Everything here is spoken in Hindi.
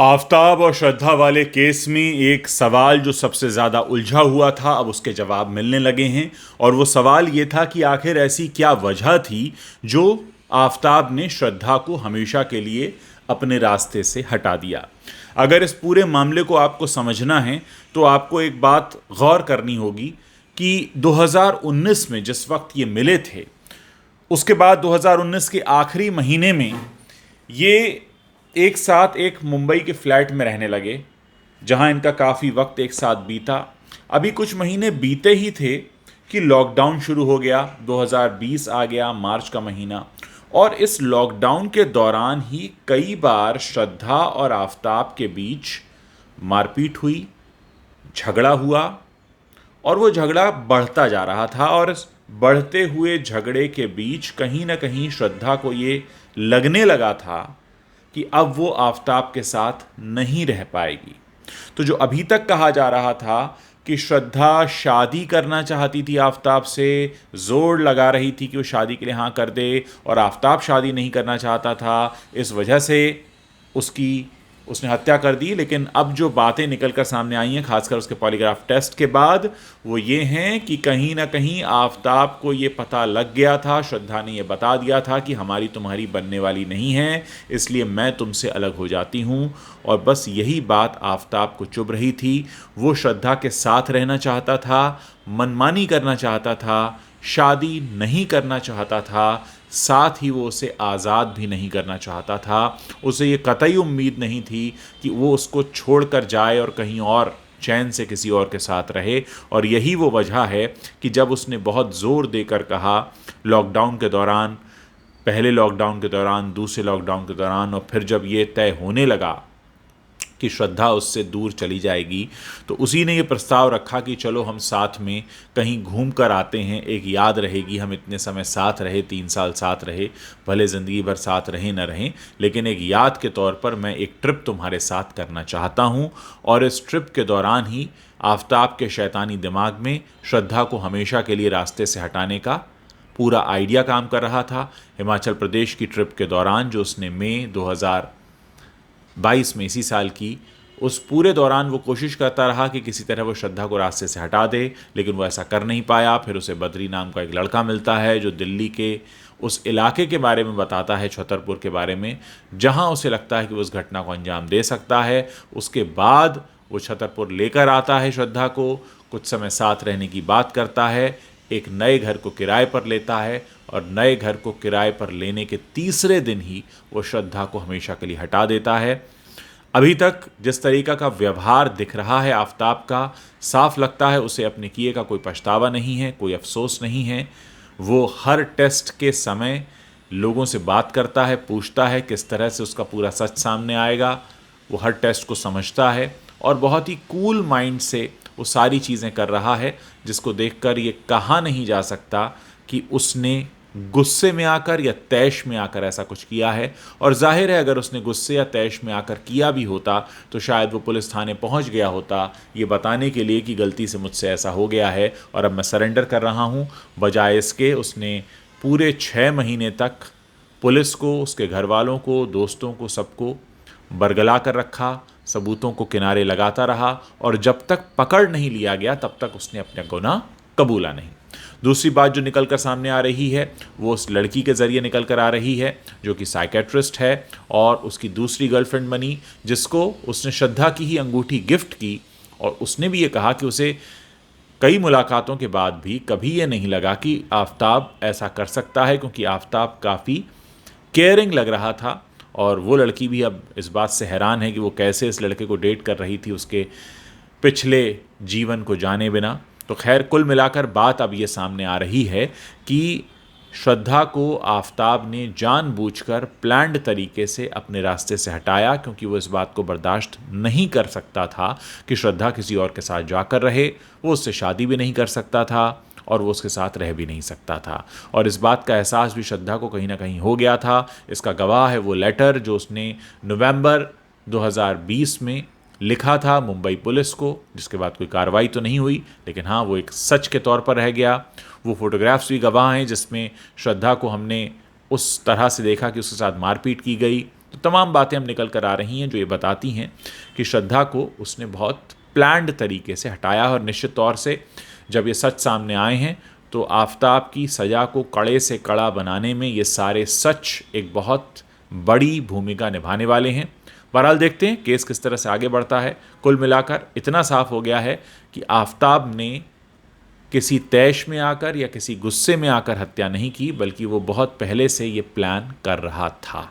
आफताब और श्रद्धा वाले केस में एक सवाल जो सबसे ज़्यादा उलझा हुआ था, अब उसके जवाब मिलने लगे हैं। और वो सवाल ये था कि आखिर ऐसी क्या वजह थी जो आफताब ने श्रद्धा को हमेशा के लिए अपने रास्ते से हटा दिया। अगर इस पूरे मामले को आपको समझना है तो आपको एक बात गौर करनी होगी कि 2019 में जिस वक्त ये मिले थे, उसके बाद 2019 के आखिरी महीने में ये एक साथ एक मुंबई के फ्लैट में रहने लगे, जहां इनका काफ़ी वक्त एक साथ बीता। अभी कुछ महीने बीते ही थे कि लॉकडाउन शुरू हो गया। 2020 आ गया, मार्च का महीना। और इस लॉकडाउन के दौरान ही कई बार श्रद्धा और आफताब के बीच मारपीट हुई, झगड़ा हुआ, और वो झगड़ा बढ़ता जा रहा था। और इस बढ़ते हुए झगड़े के बीच कहीं ना कहीं श्रद्धा को ये लगने लगा था कि अब वो आफताब के साथ नहीं रह पाएगी। तो जो अभी तक कहा जा रहा था कि श्रद्धा शादी करना चाहती थी आफताब से, जोर लगा रही थी कि वो शादी के लिए हाँ कर दे, और आफताब शादी नहीं करना चाहता था, इस वजह से उसने हत्या कर दी। लेकिन अब जो बातें निकलकर सामने आई हैं, खासकर उसके पॉलीग्राफ टेस्ट के बाद, वो ये हैं कि कहीं ना कहीं आफताब को ये पता लग गया था, श्रद्धा ने ये बता दिया था कि हमारी तुम्हारी बनने वाली नहीं है, इसलिए मैं तुमसे अलग हो जाती हूँ। और बस यही बात आफताब को चुभ रही थी। वो श्रद्धा के साथ रहना चाहता था, मनमानी करना चाहता था, शादी नहीं करना चाहता था, साथ ही वो उसे आज़ाद भी नहीं करना चाहता था। उसे ये कतई उम्मीद नहीं थी कि वो उसको छोड़कर जाए और कहीं और चैन से किसी और के साथ रहे। और यही वो वजह है कि जब उसने बहुत ज़ोर देकर कहा लॉकडाउन के दौरान, पहले लॉकडाउन के दौरान, दूसरे लॉकडाउन के दौरान, और फिर जब ये तय होने लगा कि श्रद्धा उससे दूर चली जाएगी, तो उसी ने ये प्रस्ताव रखा कि चलो हम साथ में कहीं घूम कर आते हैं, एक याद रहेगी, हम इतने समय साथ रहे, 3 साल साथ रहे, भले ज़िंदगी भर साथ रहें न रहें, लेकिन एक याद के तौर पर मैं एक ट्रिप तुम्हारे साथ करना चाहता हूँ। और इस ट्रिप के दौरान ही आफताब के शैतानी दिमाग में श्रद्धा को हमेशा के लिए रास्ते से हटाने का पूरा आइडिया काम कर रहा था। हिमाचल प्रदेश की ट्रिप के दौरान जो उसने मई 2022 में, इसी साल की, उस पूरे दौरान वो कोशिश करता रहा कि किसी तरह वो श्रद्धा को रास्ते से हटा दे, लेकिन वो ऐसा कर नहीं पाया। फिर उसे बद्री नाम का एक लड़का मिलता है जो दिल्ली के उस इलाके के बारे में बताता है, छतरपुर के बारे में, जहां उसे लगता है कि वो उस घटना को अंजाम दे सकता है। उसके बाद वो छतरपुर लेकर आता है श्रद्धा को, कुछ समय साथ रहने की बात करता है, एक नए घर को किराए पर लेता है, और नए घर को किराए पर लेने के तीसरे दिन ही वो श्रद्धा को हमेशा के लिए हटा देता है। अभी तक जिस तरीका का व्यवहार दिख रहा है आफताब का, साफ लगता है उसे अपने किए का कोई पछतावा नहीं है, कोई अफसोस नहीं है। वो हर टेस्ट के समय लोगों से बात करता है, पूछता है किस तरह से उसका पूरा सच सामने आएगा। वो हर टेस्ट को समझता है और बहुत ही कूल माइंड से वो सारी चीज़ें कर रहा है, जिसको देखकर ये कहा नहीं जा सकता कि उसने गुस्से में आकर या तैश में आकर ऐसा कुछ किया है। और जाहिर है अगर उसने गुस्से या तैश में आकर किया भी होता तो शायद वो पुलिस थाने पहुंच गया होता ये बताने के लिए कि गलती से मुझसे ऐसा हो गया है और अब मैं सरेंडर कर रहा हूं। बजाय इसके उसने पूरे 6 महीने तक पुलिस को, उसके घर वालों को, दोस्तों को, सबको बरगला कर रखा, सबूतों को किनारे लगाता रहा, और जब तक पकड़ नहीं लिया गया तब तक उसने अपना गुनाह कबूला नहीं। दूसरी बात जो निकल कर सामने आ रही है वो उस लड़की के ज़रिए निकल कर आ रही है जो कि साइकेट्रिस्ट है और उसकी दूसरी गर्लफ्रेंड बनी, जिसको उसने श्रद्धा की ही अंगूठी गिफ्ट की। और उसने भी ये कहा कि उसे कई मुलाकातों के बाद भी कभी ये नहीं लगा कि आफताब ऐसा कर सकता है, क्योंकि आफताब काफ़ी केयरिंग लग रहा था। और वो लड़की भी अब इस बात से हैरान है कि वो कैसे इस लड़के को डेट कर रही थी उसके पिछले जीवन को जाने बिना। तो खैर, कुल मिलाकर बात अब ये सामने आ रही है कि श्रद्धा को आफताब ने जानबूझकर प्लान्ड तरीके से अपने रास्ते से हटाया, क्योंकि वो इस बात को बर्दाश्त नहीं कर सकता था कि श्रद्धा किसी और के साथ जाकर रहे। वो उससे शादी भी नहीं कर सकता था और वो उसके साथ रह भी नहीं सकता था। और इस बात का एहसास भी श्रद्धा को कहीं ना कहीं हो गया था। इसका गवाह है वो लेटर जो उसने नवंबर 2020 में लिखा था मुंबई पुलिस को, जिसके बाद कोई कार्रवाई तो नहीं हुई, लेकिन हाँ वो एक सच के तौर पर रह गया। वो फोटोग्राफ्स भी गवाह हैं जिसमें श्रद्धा को हमने उस तरह से देखा कि उसके साथ मारपीट की गई, तो तमाम बातें हम निकल कर आ रही हैं जो ये बताती हैं कि श्रद्धा को उसने बहुत प्लान्ड तरीके से हटाया, और निश्चित तौर से जब ये सच सामने आए हैं तो आफताब की सज़ा को कड़े से कड़ा बनाने में ये सारे सच एक बहुत बड़ी भूमिका निभाने वाले हैं। बहरहाल देखते हैं केस किस तरह से आगे बढ़ता है। कुल मिलाकर इतना साफ हो गया है कि आफताब ने किसी तैश में आकर या किसी गुस्से में आकर हत्या नहीं की, बल्कि वो बहुत पहले से ये प्लान कर रहा था।